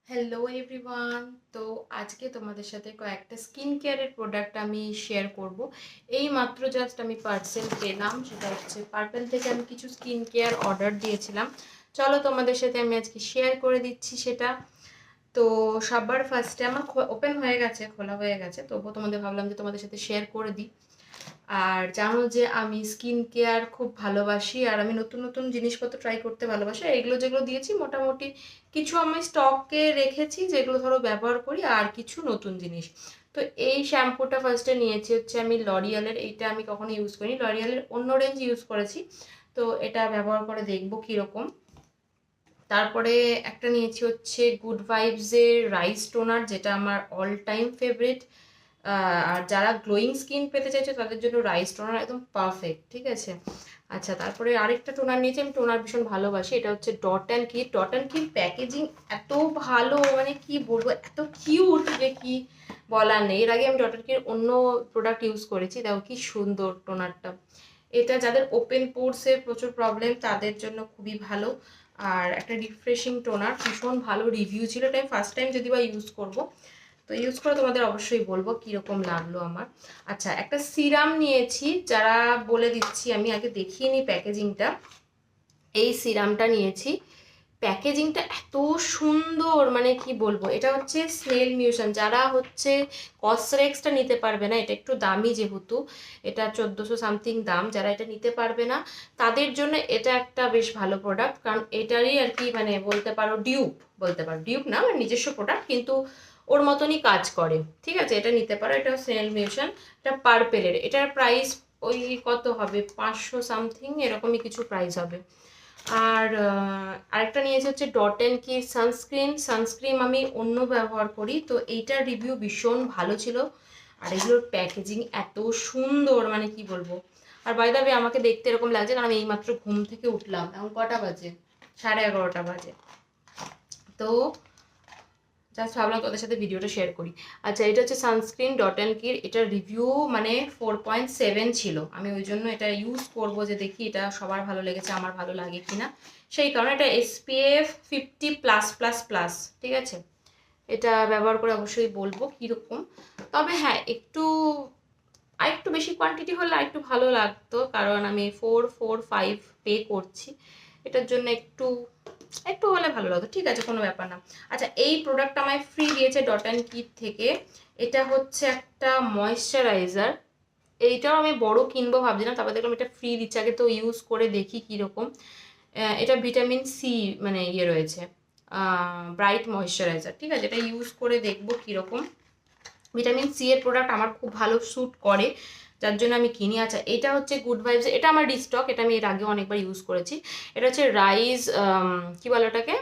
Hello everyone. তো আজকে তোমাদের সাথে কয়েকটা স্কিন কেয়ারের প্রোডাক্ট আমি শেয়ার করব। এই মাত্র জাস্ট আমি পার্সেল পেলাম, সেটা হচ্ছে পার্পেল থেকে। আমি কিছু স্কিন কেয়ার অর্ডার দিয়েছিলাম, চলো তোমাদের সাথে আমি আজকে শেয়ার করে দিচ্ছি সেটা। তো সবার ফার্স্টে আমার ওপেন হয়ে গেছে, খোলা হয়ে গেছে, তবুও তোমাদের ভাবলাম যে তোমাদের সাথে শেয়ার করে দিই। আর জানো যে আমি স্কিন কেয়ার খুব ভালোবাসি, আর আমি নতুন নতুন জিনিসপত্র ট্রাই করতে ভালোবাসি। এগুলো যেগুলো দিয়েছি মোটামুটি কিছু আমি স্টকে রেখেছি, যেগুলো ধরো ব্যবহার করি, আর কিছু নতুন জিনিস। তো এই শ্যাম্পুটা ফার্স্টে নিয়েছি হচ্ছে আমি লরিয়ালের। এইটা আমি কখনো ইউজ করিনি, লরিয়ালের অন্য রেঞ্জ ইউজ করেছি। তো এটা ব্যবহার করে দেখবো কীরকম। তারপরে একটা নিয়েছি হচ্ছে গুড ভাইবসের রাইস টোনার, যেটা আমার অল টাইম ফেভারিট। আর যারা গ্লোয়িং স্কিন পেতে চাইছে তাদের জন্য রাইস টোনার একদম পারফেক্ট, ঠিক আছে। আচ্ছা, তারপরে আরেকটা টোনার নিয়েছি, আমি টোনার ভীষণ ভালোবাসি। এটা হচ্ছে ডট অ্যান্ড কি। ডট অ্যান্ড কির প্যাকেজিং এত ভালো, মানে কি বলবো, এত কিউট যে কি বলার নেই। এর আগে আমি ডট অ্যান্ড কির অন্য প্রোডাক্ট ইউজ করেছি, দেখো কি সুন্দর টোনারটা। এটা যাদের ওপেন পোর্সের প্রচুর প্রবলেম তাদের জন্য খুবই ভালো। আর একটা রিফ্রেশিং টোনার, ভীষণ ভালো রিভিউ ছিল। এটা আমি ফার্স্ট টাইম যদি বা ইউজ করবো, তো ইউজ করে তোমাদের অবশ্যই বলবো কীরকম লাগলো আমার। আচ্ছা, একটা সিরাম নিয়েছি, যারা বলে দিচ্ছি, আমি আগে দেখিয়ে নিই প্যাকেজিংটা। এই সিরামটা নিয়েছি, প্যাকেজিংটা এত সুন্দর, মানে কি বলবো। এটা হচ্ছে স্নেল মিউশন। যারা হচ্ছে কসরেক্সটা নিতে পারবে না, এটা একটু দামি যেহেতু, এটা 1400 সামথিং দাম, যারা এটা নিতে পারবে না তাদের জন্য এটা একটা বেশ ভালো প্রোডাক্ট। কারণ এটারই আর কি, মানে বলতে পারো ডিউপ, বলতে পারো ডিউপ না, মানে নিজস্ব প্রোডাক্ট, কিন্তু ওর মতনই কাজ করে, ঠিক আছে। এটা নিতে পারো, এটা স্নেল মিউশন, এটা পার্পেলের। এটার প্রাইস ওই কত হবে, 500 সামথিং এরকমই কিছু প্রাইস হবে। আর আরেকটা নিয়েছি হচ্ছে ডট অ্যান্ড কি সানস্ক্রিন আমি অন্য ব্যবহার করি, তো এইটার রিভিউ ভীষণ ভালো ছিল। আর এগুলোর প্যাকেজিং এত সুন্দর, মানে কি বলবো। আর বাই দ্য ওয়ে আমাকে দেখতে এরকম লাগছে কারণ আমি এইমাত্র ঘুম থেকে উঠলাম। এখন কটা বাজে, 11:30 বাজে। তো জাস্ট ভাবলাম তোদের সাথে ভিডিওটা শেয়ার করি। আচ্ছা, এটা হচ্ছে সানস্ক্রিন ডট অ্যান্ড কির। এটার রিভিউ মানে 4.7 ছিল। আমি ওই জন্য এটা ইউজ করবো, যে দেখি এটা সবার ভালো লেগেছে, আমার ভালো লাগে কিনা। সেই কারণে এটা SPF 50+++, ঠিক আছে। এটা ব্যবহার করে অবশ্যই বলবো কীরকম। তবে হ্যাঁ, আরেকটু বেশি কোয়ান্টিটি হলে আরেকটু ভালো লাগতো, কারণ আমি 445 পে করছি। এটার জন্য একটু একটু হলে ভালো লাগতো, ঠিক আছে, কোনো ব্যাপার না। আচ্ছা, এই প্রোডাক্টটা আমায় ফ্রি দিয়েছে ডট অ্যান্ড কিট থেকে। এটা হচ্ছে একটা ময়েশ্চারাইজার। এইটাও আমি বড় কিনবো ভাবছিলাম, তারপর দেখলাম এটা ফ্রি দিচ্ছে, আগে তো ইউজ করে দেখি কীরকম। এটা ভিটামিন সি মানে রয়েছে, ব্রাইট ময়েশ্চারাইজার, ঠিক আছে। এটা ইউজ করে দেখবো কীরকম। ভিটামিন সি এর প্রোডাক্ট আমার খুব ভালো স্যুট করে, যার জন্য আমি কিনি। আচ্ছা, এটা হচ্ছে গুড ভাইবস। এটা আমার রিস্টক, এটা আমি এর আগে অনেকবার ইউজ করেছি। এটা হচ্ছে রাইজ, কী বলে ওটাকে,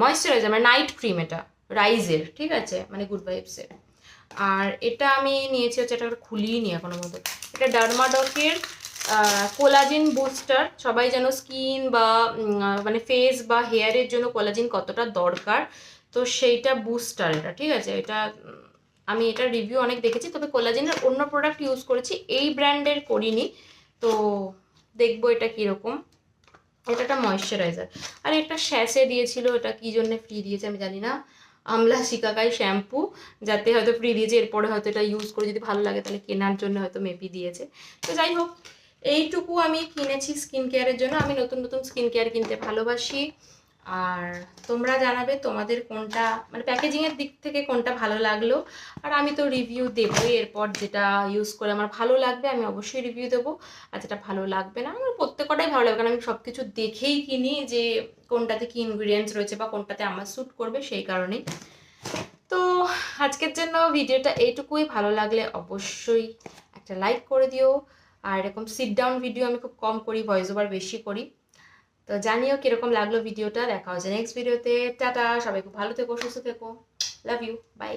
ময়েশ্চারাইজার মানে নাইট ক্রিম। এটা রাইজের, ঠিক আছে, মানে গুড ভাইবসের। আর এটা আমি নিয়েছি হচ্ছে, এটা খুলিয়ে নি এখনো মতো। এটা ডার্মাডকের কোলাজিন বুস্টার। সবাই যেন স্কিন বা মানে ফেস বা হেয়ারের জন্য কোলাজিন কতটা দরকার, তো সেইটা বুস্টার এটা, ঠিক আছে। এটা আমি এটার রিভিউ অনেক দেখেছি, তবে কোলাজিনের অন্য প্রোডাক্ট ইউজ করেছি, এই ব্র্যান্ডের করিনি। তো দেখবো এটা কীরকম। এটা একটা ময়েশ্চারাইজার। আর একটা শ্যাসে দিয়েছিল, এটা কী জন্য ফ্রি দিয়েছে আমি জানি না। আমলা শিকাকাই শ্যাম্পু, যাতে হয়তো ফ্রি দিয়েছে, এরপরে হয়তো এটা ইউজ করে যদি ভালো লাগে তাহলে কেনার জন্য হয়তো মেবি দিয়েছে। তো যাই হোক, এইটুকু আমি কিনেছি স্কিন কেয়ারের জন্য। আমি নতুন নতুন স্কিন কেয়ার কিনতে ভালোবাসি। আর তোমরা জানাবে তোমাদের কোনটা, মানে প্যাকেজিংয়ের দিক থেকে কোনটা ভালো লাগলো। আর আমি তো রিভিউ দেবোই, এরপর যেটা ইউজ করে আমার ভালো লাগবে আমি অবশ্যই রিভিউ দেবো। আর যেটা ভালো লাগবে না, আমার প্রত্যেকটাই ভালো লাগবে, কারণ আমি সব কিছু দেখেই কিনি যে কোনটাতে কী ইনগ্রিডিয়েন্টস রয়েছে বা কোনটাতে আমার স্যুট করবে, সেই কারণেই। তো আজকের জন্য ভিডিওটা এইটুকুই। ভালো লাগলে অবশ্যই একটা লাইক করে দিও। আর এরকম সিট ডাউন ভিডিও আমি খুব কম করি, ভয়েস ওভার বেশি করি। তো জানিও কীরকম লাগলো ভিডিওটা। দেখা হচ্ছে নেক্সট ভিডিওতে। টাটা, সবাই খুব ভালো থেকো, সুস্থ থেকো। Love you, by.